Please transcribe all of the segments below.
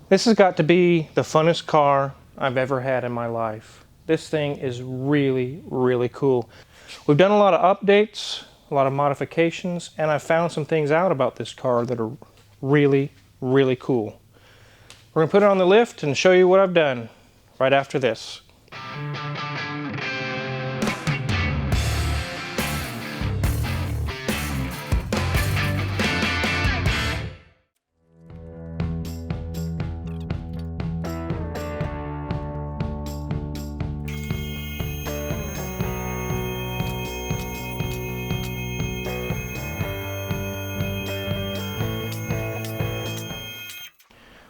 This has got to be the funnest car I've ever had in my life. This thing is really, really cool. We've done a lot of updates, a lot of modifications, and I found some things out about this car that are really, really cool. We're going to put it on the lift and show you what I've done right after this.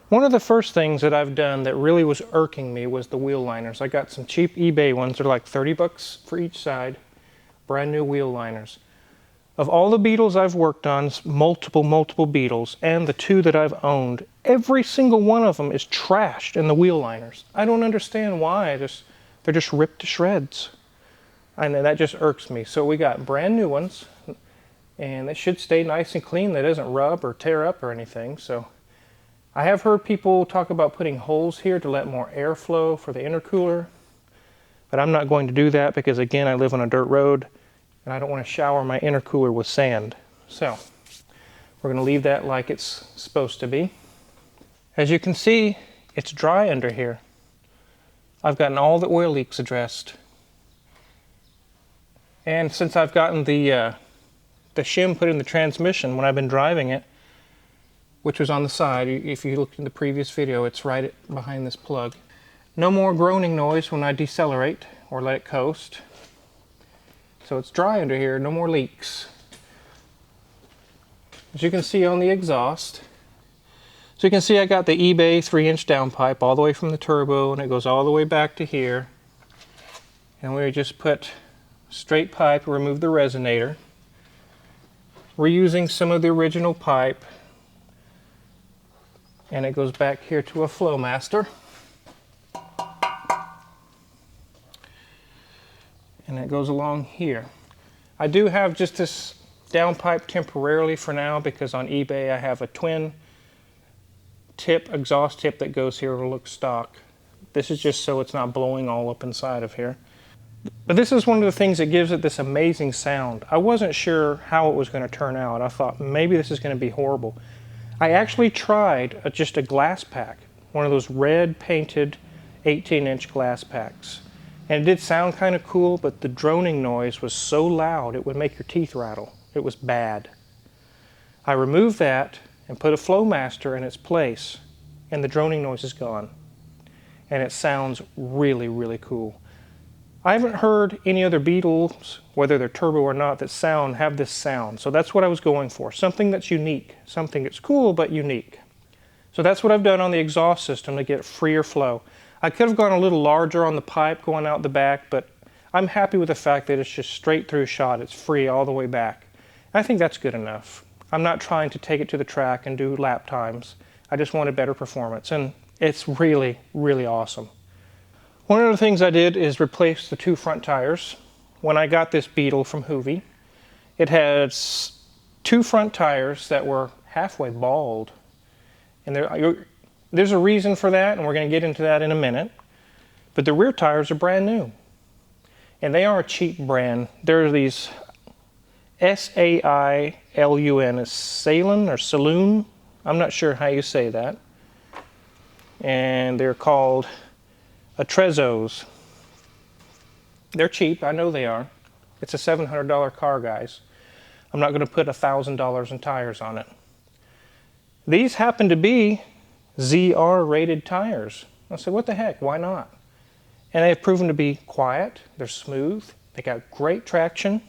One of the first things that I've done that really was irking me was the wheel liners. I got some cheap eBay ones. They're like 30 bucks for each side. Brand new wheel liners. Of all the Beetles I've worked on, multiple Beetles, and the two that I've owned, every single one of them is trashed in the wheel liners. I don't understand why. They're just ripped to shreds. And that just irks me. So we got brand new ones, and they should stay nice and clean. That doesn't rub or tear up or anything. So I have heard people talk about putting holes here to let more airflow for the intercooler, but I'm not going to do that because, again, I live on a dirt road and I don't want to shower my intercooler with sand. So we're going to leave that like it's supposed to be. As you can see, it's dry under here. I've gotten all the oil leaks addressed. And since I've gotten the shim put in the transmission when I've been driving it, which was on the side. If you looked in the previous video, it's right behind this plug. No more groaning noise when I decelerate or let it coast. So it's dry under here, no more leaks. As you can see on the exhaust, so you can see I got the eBay 3-inch downpipe all the way from the turbo, and it goes all the way back to here. And we just put straight pipe, remove the resonator. We're using some of the original pipe, and it goes back here to a Flowmaster. And it goes along here. I do have just this downpipe temporarily for now because on eBay I have a twin tip, exhaust tip that goes here. It'll look stock. This is just so it's not blowing all up inside of here. But this is one of the things that gives it this amazing sound. I wasn't sure how it was going to turn out. I thought maybe this is going to be horrible. I actually tried just a glass pack, one of those red painted 18-inch glass packs. And it did sound kind of cool, but the droning noise was so loud it would make your teeth rattle. It was bad. I removed that and put a Flowmaster in its place, and the droning noise is gone. And it sounds really, really cool. I haven't heard any other Beetles, whether they're turbo or not, that have this sound. So that's what I was going for. Something that's unique. Something that's cool but unique. So that's what I've done on the exhaust system to get freer flow. I could have gone a little larger on the pipe going out the back, but I'm happy with the fact that it's just straight through shot. It's free all the way back. I think that's good enough. I'm not trying to take it to the track and do lap times. I just want a better performance, and it's really, really awesome. One of the things I did is replace the two front tires. When I got this Beetle from Hoovie, it had two front tires that were halfway bald. And there's a reason for that, and we're going to get into that in a minute. But the rear tires are brand new. And they are a cheap brand. They're these S-A-I-L-U-N, Salon or Saloon. I'm not sure how you say that. And they're called Atrezos. They're cheap, I know they are. It's a $700 car, guys. I'm not going to put $1,000 in tires on it. These happen to be ZR rated tires. I said, what the heck, why not? And they've proven to be quiet, they're smooth, they got great traction.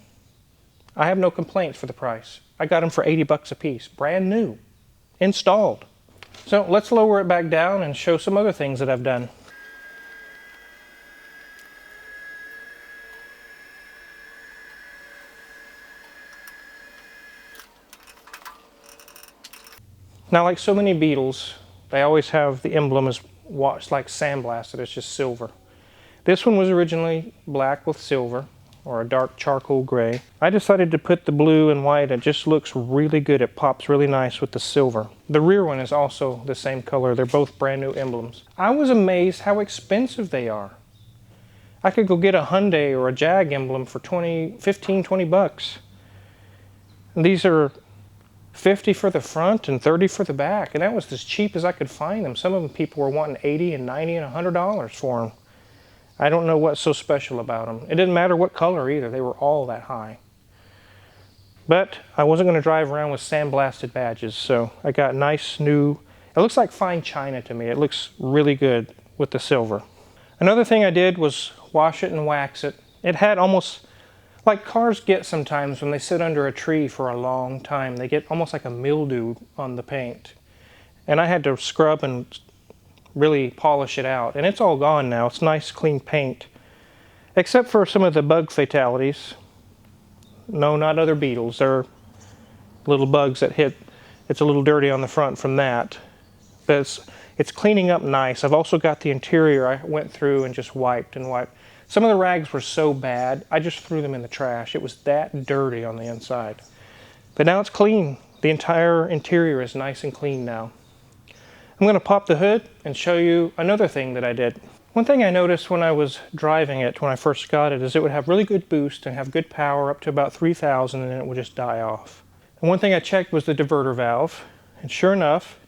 I have no complaints for the price. I got them for 80 bucks a piece, brand new, installed. So let's lower it back down and show some other things that I've done. Now, like so many Beetles, they always have the emblem is like sandblasted. It's just silver. This one was originally black with silver. or a dark charcoal gray. I decided to put the blue and white. It just looks really good. It pops really nice with the silver. The rear one is also the same color. They're both brand new emblems. I was amazed how expensive they are. I could go get a Hyundai or a Jag emblem for 15, 20 bucks. And these are 50 for the front and 30 for the back, and that was as cheap as I could find them. Some of them people were wanting 80 and 90 and $100 for them. I don't know what's so special about them. It didn't matter what color either. They were all that high. But I wasn't going to drive around with sandblasted badges, so I got nice new, it looks like fine china to me. It looks really good with the silver. Another thing I did was wash it and wax it. It had almost, like cars get sometimes when they sit under a tree for a long time, they get almost like a mildew on the paint. And I had to scrub and really polish it out. And it's all gone now. It's nice, clean paint. Except for some of the bug fatalities. No, not other Beetles. They're little bugs that hit. It's a little dirty on the front from that. But it's cleaning up nice. I've also got the interior. I went through and just wiped and wiped. Some of the rags were so bad, I just threw them in the trash. It was that dirty on the inside. But now it's clean. The entire interior is nice and clean now. I'm going to pop the hood and show you another thing that I did. One thing I noticed when I was driving it, when I first got it, is it would have really good boost and have good power up to about 3,000, and then it would just die off. And one thing I checked was the diverter valve. And sure enough,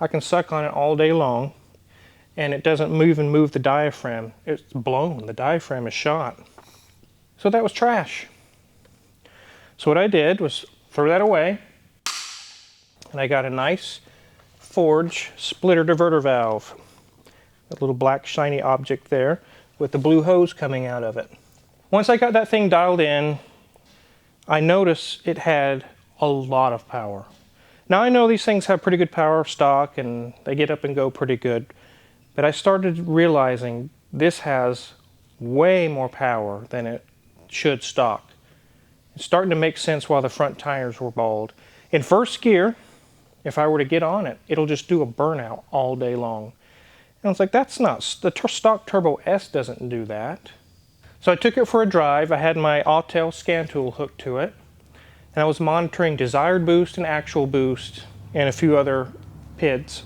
I can suck on it all day long. And it doesn't move the diaphragm. It's blown. The diaphragm is shot. So that was trash. So what I did was throw that away, and I got a nice Forge splitter diverter valve. A little black shiny object there with the blue hose coming out of it. Once I got that thing dialed in, I noticed it had a lot of power. Now I know these things have pretty good power stock and they get up and go pretty good. But I started realizing this has way more power than it should stock. It's starting to make sense why the front tires were bald. In first gear, if I were to get on it, it'll just do a burnout all day long. And I was like, that's not, the stock Turbo S doesn't do that. So I took it for a drive. I had my Autel scan tool hooked to it. And I was monitoring desired boost and actual boost and a few other PIDs.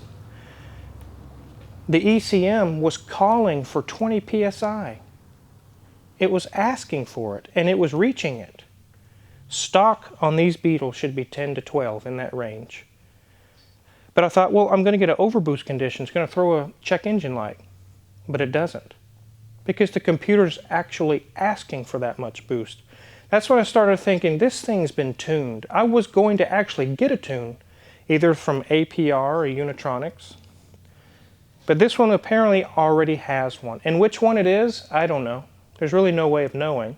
The ECM was calling for 20 psi. It was asking for it, and it was reaching it. Stock on these Beetles should be 10 to 12 in that range. But I thought, well, I'm going to get an overboost condition. It's going to throw a check engine light. But it doesn't. Because the computer's actually asking for that much boost. That's when I started thinking, this thing's been tuned. I was going to actually get a tune, either from APR or Unitronics. But this one apparently already has one. And which one it is, I don't know. There's really no way of knowing.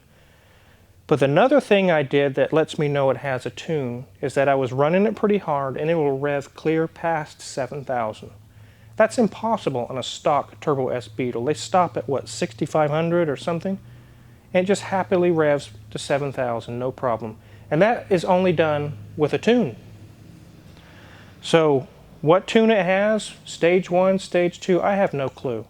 But another thing I did that lets me know it has a tune is that I was running it pretty hard and it will rev clear past 7,000. That's impossible on a stock Turbo S Beetle. They stop at what, 6,500 or something? And it just happily revs to 7,000, no problem. And that is only done with a tune. So what tune it has, stage 1, stage 2, I have no clue.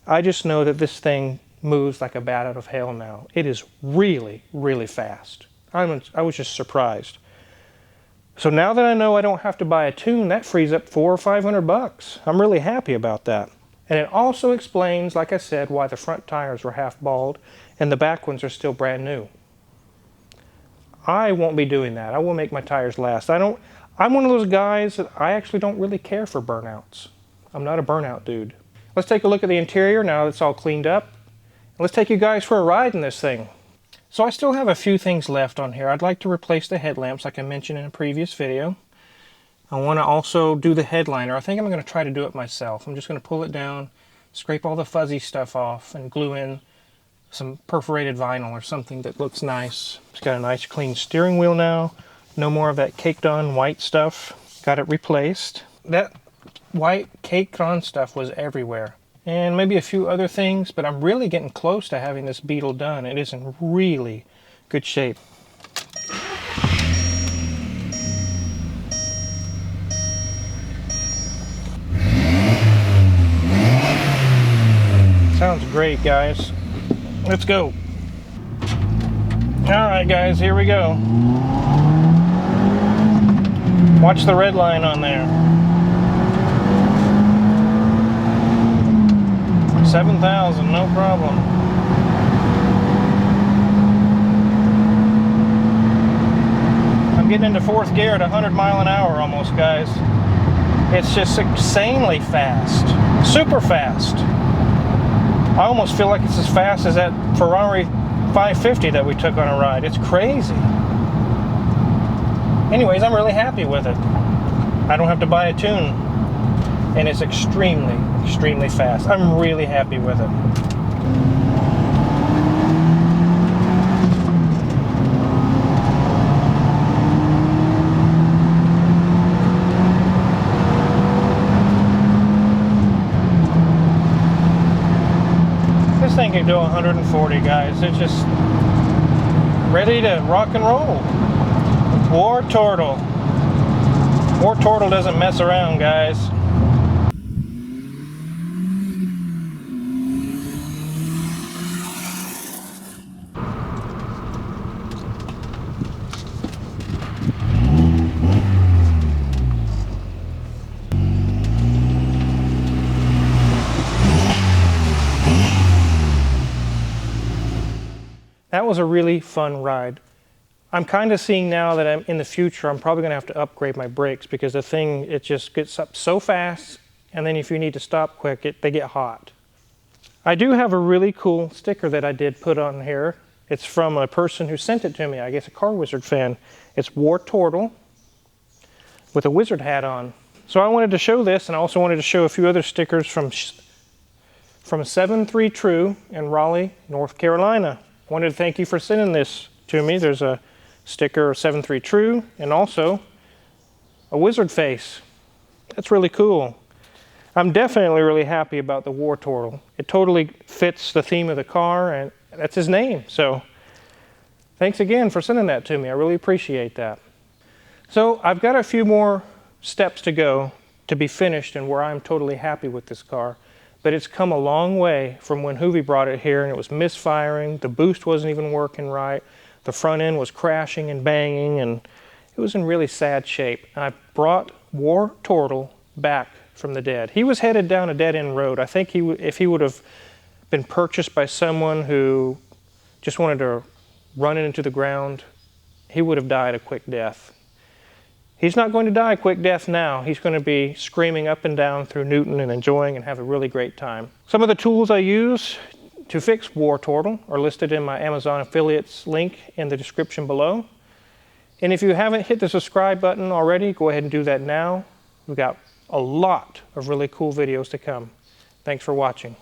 I just know that this thing moves like a bat out of hell now. It is really, really fast. I was just surprised. So now that I know I don't have to buy a tune, that frees up $400 or $500. I'm really happy about that. And it also explains, like I said, why the front tires were half bald and the back ones are still brand new. I won't be doing that. I will make my tires last. I'm one of those guys that I actually don't really care for burnouts. I'm not a burnout dude. Let's take a look at the interior now that it's all cleaned up. Let's take you guys for a ride in this thing. So I still have a few things left on here. I'd like to replace the headlamps like I mentioned in a previous video. I want to also do the headliner. I think I'm going to try to do it myself. I'm just going to pull it down, scrape all the fuzzy stuff off, and glue in some perforated vinyl or something that looks nice. It's got a nice clean steering wheel now. No more of that caked on white stuff. Got it replaced. That white caked on stuff was everywhere. And maybe a few other things, but I'm really getting close to having this Beetle done. It is in really good shape. Sounds great, guys. Let's go. Alright guys, here we go. Watch the red line on there. 7,000, no problem. I'm getting into fourth gear at 100 mile an hour almost, guys. It's just insanely fast. Super fast. I almost feel like it's as fast as that Ferrari 550 that we took on a ride. It's crazy. Anyways, I'm really happy with it. I don't have to buy a tune. And it's extremely, extremely fast. I'm really happy with it. This thing can do 140, guys. It's just ready to rock and roll. Wartortle. Wartortle doesn't mess around, guys. That was a really fun ride. I'm kind of seeing now that in the future, I'm probably going to have to upgrade my brakes because the thing, it just gets up so fast, and then if you need to stop quick, they get hot. I do have a really cool sticker that I did put on here. It's from a person who sent it to me, I guess a Car Wizard fan. It's Wartortle with a wizard hat on. So I wanted to show this, and I also wanted to show a few other stickers from a 7.3 True in Raleigh, North Carolina. Wanted to thank you for sending this to me. There's a sticker of 7.3 True and also a wizard face. That's really cool. I'm definitely really happy about the Wartortle. It totally fits the theme of the car, and that's his name. So thanks again for sending that to me. I really appreciate that. So I've got a few more steps to go to be finished and where I'm totally happy with this car. But it's come a long way from when Hoovie brought it here and it was misfiring. The boost wasn't even working right. The front end was crashing and banging, and it was in really sad shape. And I brought Wartortle back from the dead. He was headed down a dead-end road. I think if he would have been purchased by someone who just wanted to run it into the ground, he would have died a quick death. He's not going to die a quick death now. He's going to be screaming up and down through Newton and enjoying and have a really great time. Some of the tools I use to fix Wartortle are listed in my Amazon affiliates link in the description below. And if you haven't hit the subscribe button already, go ahead and do that now. We've got a lot of really cool videos to come. Thanks for watching.